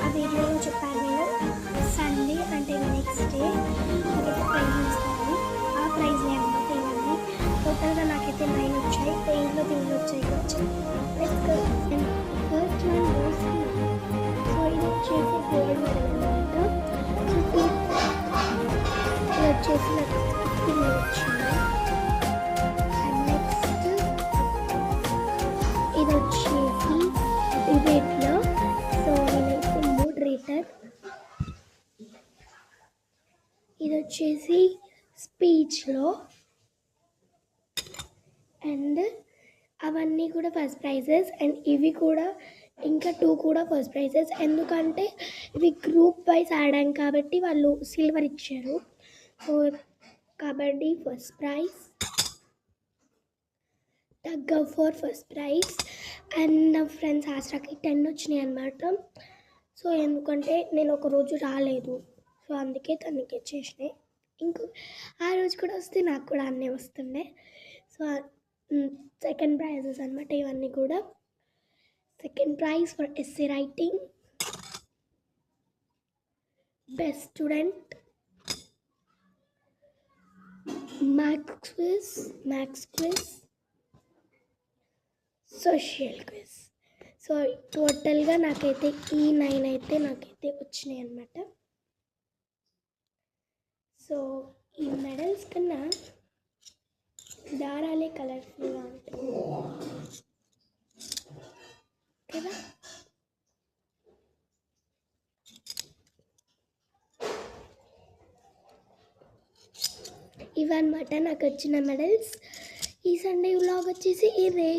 ఆ వీడియోలో చెప్పాను నేను. సండే అంటే నెక్స్ట్ డే నాకైతే ప్రైజ్ ఇస్తాను. ఆ ప్రైజ్లే అనమాట ఇవన్నీ. టోటల్గా నాకైతే 9 వచ్చాయి. దీనిలో వచ్చాయి వచ్చాయి. ఫస్ట్ వన్ వాస్ సో ఇది వచ్చేసి గోల్డ్ మెడల్ అనమాట. సో ఇది వచ్చేసి నాకు 15 వచ్చింది. అండ్ నెక్స్ట్ ఇది వచ్చేసి డిబేట్లో. సో నేనైతే మోడరేటర్. ఇది వచ్చేసి స్పీచ్లో. అండ్ అవన్నీ కూడా ఫస్ట్ ప్రైజెస్. అండ్ ఇవి కూడా ఇంకా 2 కూడా ఫస్ట్ ప్రైజెస్. ఎందుకంటే ఇవి గ్రూప్ వైజ్ ఆడాం కాబట్టి వాళ్ళు సిల్వర్ ఇచ్చారు. So kabaddi first prize, tug of war first prize. And నా ఫ్రెండ్స్ ఆస్ట్రాకి 10 వచ్చినాయి అనమాట. సో ఎందుకంటే నేను ఒక రోజు రాలేదు, సో అందుకే తనకి ఇచ్చేసినాయి. ఆ రోజు కూడా వస్తే నాకు కూడా అన్నీ వస్తుండే. సో సెకండ్ ప్రైజెస్ అనమాట ఇవన్నీ కూడా. Second prize for essay writing, best student, maths quiz, social quiz. So టోటల్గా నాకైతే ఈ 9 అయితే నాకైతే వచ్చినాయి అన్నమాట. సో ఈ మెడల్స్ కన్నా దారాలే కలర్ఫుల్గా ఉంటాయి కదా. ఇవన్నమాట నాకు వచ్చిన మెడల్స్. ఈ సండే వ్లాగ్ వచ్చేసి ఇదే.